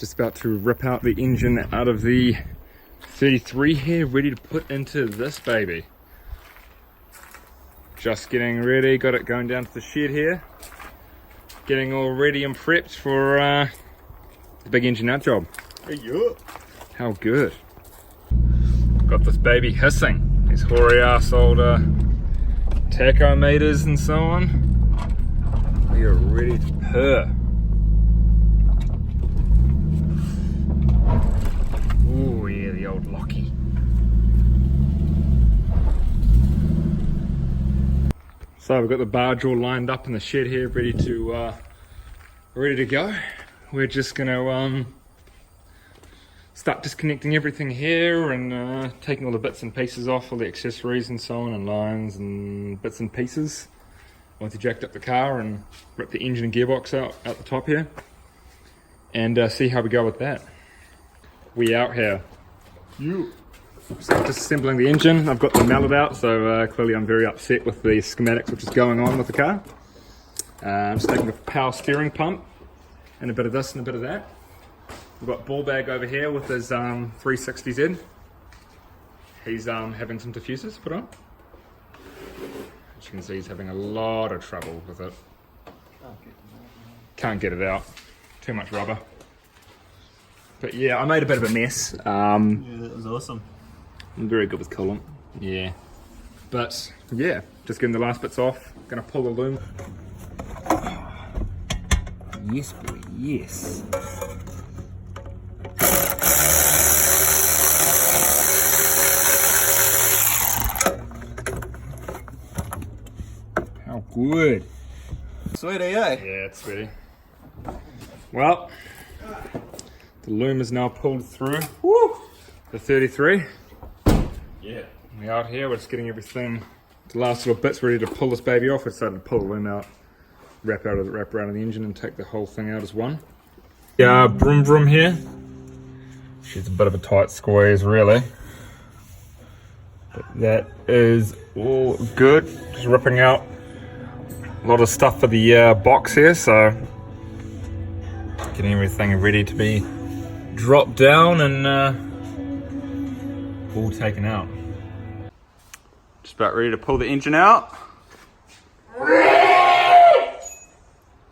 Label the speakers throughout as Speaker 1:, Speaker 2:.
Speaker 1: Just about to rip out the engine out of the 33 here, ready to put into this baby. Just getting ready, got it going down to the shed here. Getting all ready and prepped for the big engine out job. How good. Got this baby hissing. These hoary ass old tachometers and so on. We are ready to purr. Oh yeah, the old Lockie. So we've got the barge all lined up in the shed here, ready to go. We're just gonna start disconnecting everything here and taking all the bits and pieces off, all the accessories and so on, and lines and bits and pieces. Once you jacked up the car and ripped the engine and gearbox out the top here, and see how we go with that. We out here. So disassembling the engine. I've got the mallet out, so clearly I'm very upset with the schematics which is going on with the car. I'm just taking a power steering pump and a bit of this and a bit of that. We've got ball bag over here with his 360Z. He's having some diffusers put on. As you can see, he's having a lot of trouble with it. Can't get it out. Too much rubber. But yeah, I made a bit of a mess.
Speaker 2: Yeah, that was awesome.
Speaker 1: I'm very good with coolant. Yeah. But yeah, just getting the last bits off. Gonna pull the loom. Yes, boy, yes. How good.
Speaker 2: Sweetie, eh?
Speaker 1: Yeah, it's sweetie. Well, the loom is now pulled through. Woo! The 33.
Speaker 2: Yeah.
Speaker 1: We're out here, we're just getting everything, the last little bits ready to pull this baby off. We're starting to pull the loom out, wrap around the engine and take the whole thing out as one. Yeah, broom broom here. She's a bit of a tight squeeze really. But that is all good. Just ripping out a lot of stuff for the box here, so getting everything ready to be dropped down and all taken out. Just about ready to pull the engine out.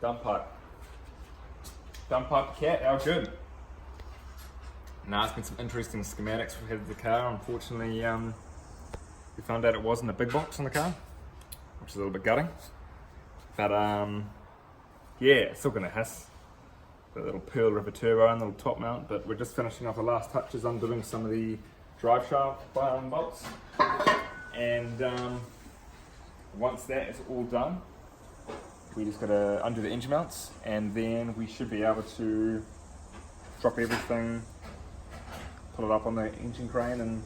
Speaker 1: Dump pipe. Dump pipe cat, how good. Now it's been some interesting schematics we had of the car. Unfortunately, we found out it wasn't a big box on the car, which is a little bit gutting. But yeah, it's still gonna hiss. The little Pearl River turbo and little top mount, but we're just finishing off the last touches, undoing some of the drive shaft bolts, and once that is all done, we just gotta undo the engine mounts, and then we should be able to drop everything, pull it up on the engine crane and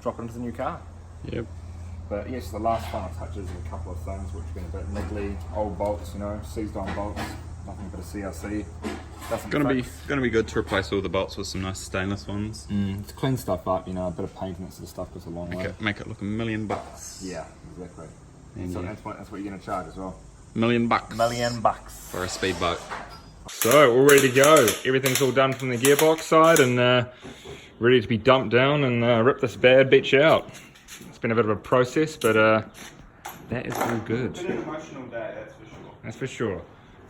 Speaker 1: drop it into the new car.
Speaker 2: Yep.
Speaker 1: But yes, the last final touches are a couple of things which have been a bit niggly, old bolts, you know, seized on bolts, nothing but a CRC.
Speaker 2: Gonna be good to replace all the bolts with some nice stainless ones.
Speaker 1: To clean stuff up, you know, a bit of paint and that sort of stuff goes a long way.
Speaker 2: Make it look $1 million.
Speaker 1: Yeah, exactly.
Speaker 2: And
Speaker 1: So
Speaker 2: yeah.
Speaker 1: that's what you're going to charge as well.
Speaker 2: $1 million.
Speaker 1: $1 million.
Speaker 2: For a speedboat.
Speaker 1: So, all ready to go. Everything's all done from the gearbox side and ready to be dumped down and rip this bad bitch out. It's been a bit of a process, but that is all good.
Speaker 2: It's been an emotional day, that's for sure.
Speaker 1: That's for sure.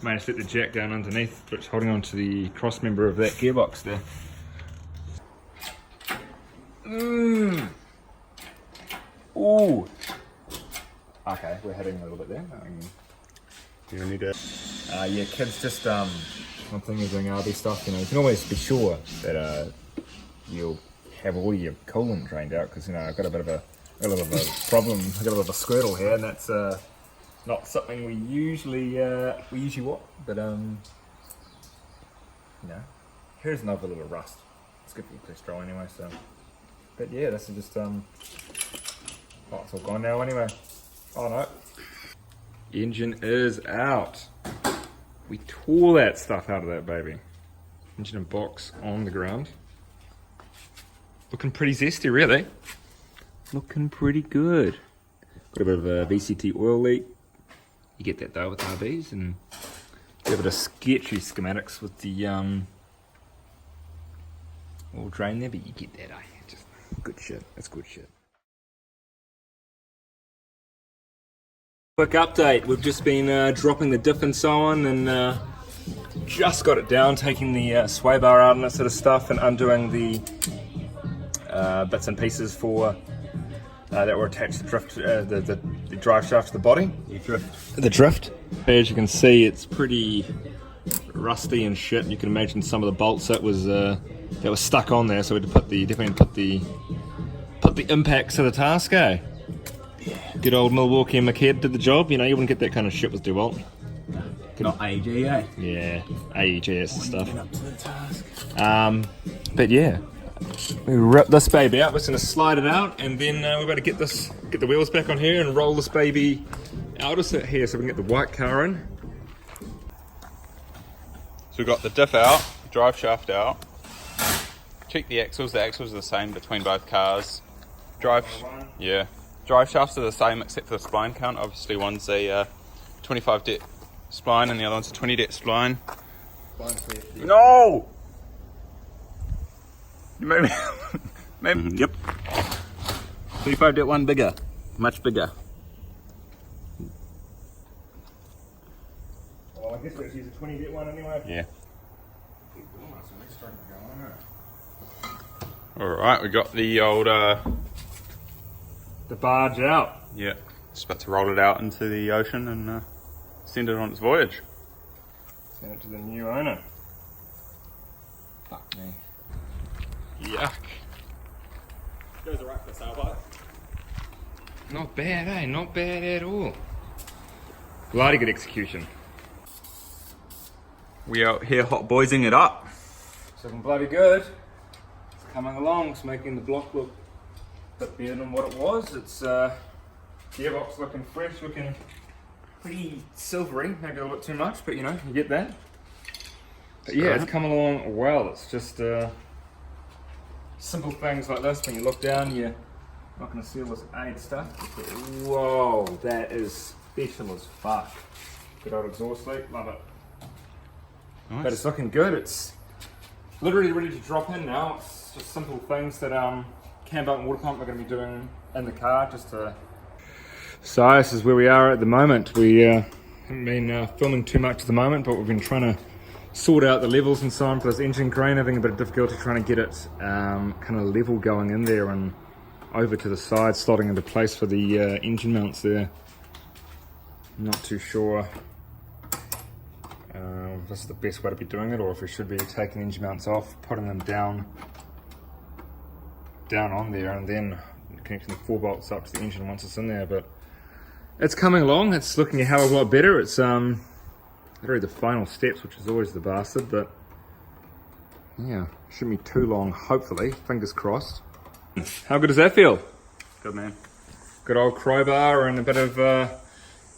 Speaker 1: Managed to get the jack down underneath, but it's holding on to the cross member of that gearbox there. Ooh. Okay, we're heading a little bit there.
Speaker 2: You need to...
Speaker 1: Yeah, kids just, one thing is doing RB stuff, you know, you can always be sure that you'll have all your coolant drained out, because, you know, I've got a bit of a problem, I've got a bit of a squirtle here, and that's not something we usually want, but, you know, here's another little rust. It's good for your cholesterol anyway, so, but yeah, this is just, oh, it's all gone now anyway. Oh no. Engine is out. We tore that stuff out of that baby. Engine and box on the ground. Looking pretty zesty, really. Looking pretty good. Got a bit of a VCT oil leak. You get that though with RBs, and a bit of sketchy schematics with the all drain there, but you get that, just good shit. That's good shit. Quick update, we've just been dropping the diff and so on, and just got it down, taking the sway bar out and that sort of stuff, and undoing the bits and pieces for that were attached to the drive shaft to the body. The drift. As you can see, it's pretty rusty and shit. You can imagine some of the bolts that was stuck on there, so we had to definitely put the impacts to the task, eh? Good old Milwaukee and McKed did the job. You know, you wouldn't get that kind of shit with DeWalt.
Speaker 3: Not AEG, eh?
Speaker 1: Yeah, AEG is the stuff. Up to the task. But yeah, we rip this baby out. We're just gonna slide it out, and then we're about to get the wheels back on here and roll this baby out of it here, so we can get the white car in.
Speaker 2: So we've got the diff out, drive shaft out. Check the axles. The axles are the same between both cars. Drive shafts are the same except for the spline count. Obviously one's a 25DET spline and the other one's a 20DET spline. No! You made me.
Speaker 3: Yep. 25DET one bigger. Much bigger.
Speaker 1: Well, I guess let's use a 20DET one anyway.
Speaker 2: Yeah. Alright, we got the old
Speaker 1: The barge out.
Speaker 2: yeah, just about to roll it out into the ocean and send it on its voyage.
Speaker 1: Send it to the new owner. Fuck me. Yuck.
Speaker 2: Goes alright for the sailboat.
Speaker 1: Not bad, eh? Not bad at all. Bloody good execution.
Speaker 2: We out here hotboising it up.
Speaker 1: It's looking bloody good. It's coming along. It's making the block look a bit better than what it was. It's gearbox looking fresh, looking pretty silvery. Maybe a little bit too much, but you know, you get that. But yeah, it's coming along well. It's just simple things like this. When you look down, you're not going to see all this aid stuff. Whoa, that is special as fuck. Good old exhaust leak, love it.
Speaker 2: Nice.
Speaker 1: But it's looking good. It's literally ready to drop in now. It's just simple things that cam belt and water pump are going to be doing in the car just to... So this is where we are at the moment. We haven't been filming too much at the moment, but we've been trying to sort out the levels and so on for this engine crane, having a bit of difficulty trying to get it kind of level going in there and over to the side, slotting into place for the engine mounts there. Not too sure if this is the best way to be doing it, or if we should be taking engine mounts off, putting them down on there, and then connecting the 4 bolts up to the engine once it's in there. But it's coming along. It's looking a hell of a lot better. It's literally the final steps, which is always the bastard, but yeah, shouldn't be too long, hopefully. Fingers crossed. How good does that feel?
Speaker 2: Good, man.
Speaker 1: Good old crowbar and a bit of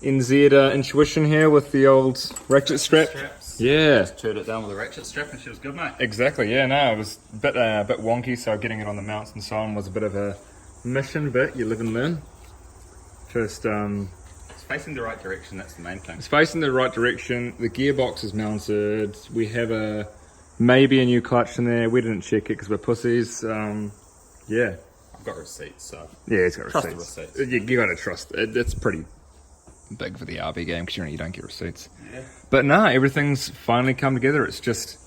Speaker 1: NZ intuition here with the old ratchet strap.
Speaker 2: Straps.
Speaker 1: Yeah.
Speaker 2: Just turned it down with a ratchet strap and she was good, mate.
Speaker 1: Exactly, yeah, no, it was a bit wonky, so getting it on the mounts and so on was a bit of a mission, but you live and learn. Just,
Speaker 2: It's facing the right direction, that's the main thing.
Speaker 1: it's facing the right direction, the gearbox is mounted, we have maybe a new clutch in there, we didn't check it because we're pussies, yeah.
Speaker 2: I've got receipts, so...
Speaker 1: Yeah, it's got
Speaker 2: Trust the
Speaker 1: receipts.
Speaker 2: receipts.
Speaker 1: You gotta trust it. It's pretty big for the RB game because you don't get receipts.
Speaker 2: Yeah.
Speaker 1: But no, everything's finally come together. It's just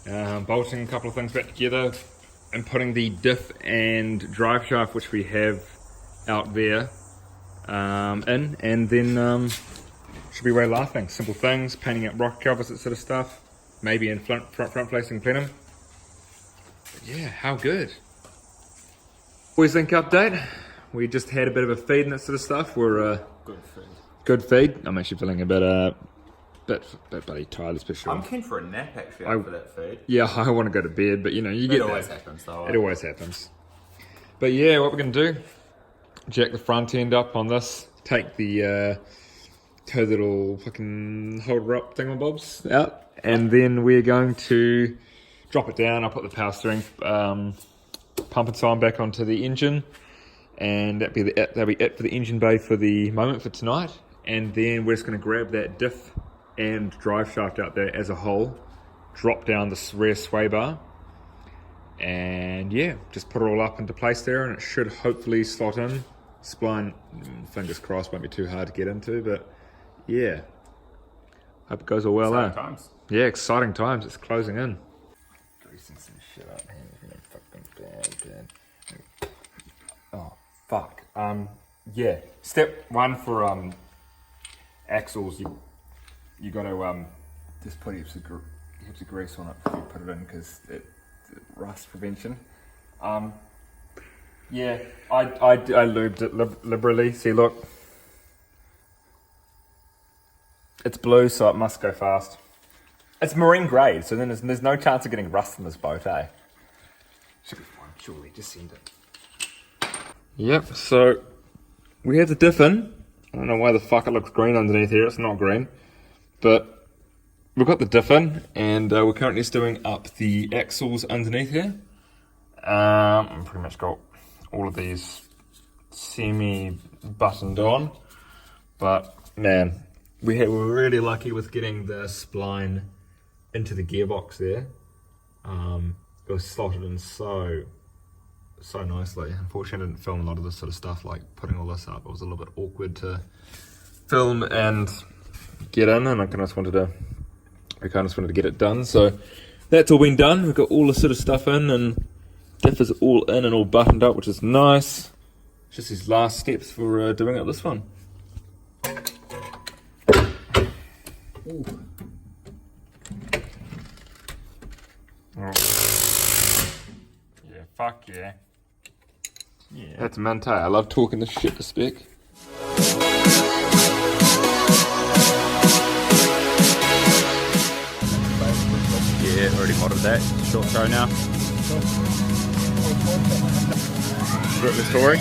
Speaker 1: bolting a couple of things back together and putting the diff and drive shaft, which we have out there, in, and then should be way laughing. Simple things, painting up rock covers, that sort of stuff. Maybe in front facing plenum. But yeah, how good. Boys Link update. We just had a bit of a feed and that sort of stuff. We're good feed. I'm actually feeling a bit bloody tired, especially.
Speaker 2: I'm keen for a nap, actually, after that feed.
Speaker 1: Yeah, I want to go to bed, but you know, you get
Speaker 2: It always
Speaker 1: that.
Speaker 2: happens, though.
Speaker 1: It always happens. But yeah, what we're going to do, jack the front end up on this, take the two little fucking holder up thingamabobs out, and then we're going to drop it down. I'll put the power steering pump and so on back onto the engine, and that'll be it for the engine bay for the moment for tonight. And then we're just going to grab that diff and drive shaft out there as a whole, drop down the rear sway bar, And yeah, just put it all up into place there, and it should hopefully slot in. Spline, fingers crossed, won't be too hard to get into, but yeah, hope it goes all well there.
Speaker 2: Times.
Speaker 1: Yeah, exciting times. It's closing in. Greasing some shit up here. Oh fuck. Yeah. Step one for axles. You got to just put heaps of grease on it before you put it in, because it rust prevention. Yeah, I lubed it liberally. See, look, it's blue, so it must go fast. It's marine grade, so then there's no chance of getting rust in this boat, eh? Should be fine, surely. Just send it. Yep. So we have the diff in. I don't know why the fuck it looks green underneath here. It's not green, but we've got the diff in, and we're currently stowing up the axles underneath here. I've pretty much got all of these semi-buttoned on, but man, we were really lucky with getting the spline into the gearbox there. It was slotted in so nicely. Unfortunately, I didn't film a lot of this sort of stuff, like putting all this up. It was a little bit awkward to film and get in, and I kind of just wanted to get it done. So that's all been done. We've got all the sort of stuff in, and diff is all in and all buttoned up, which is nice. It's just these last steps for doing up this one. Ooh. Oh. Yeah, fuck yeah. Yeah. That's Mante. I love talking this shit to spec.
Speaker 2: Yeah, already modded that. Short throw now.
Speaker 1: The story.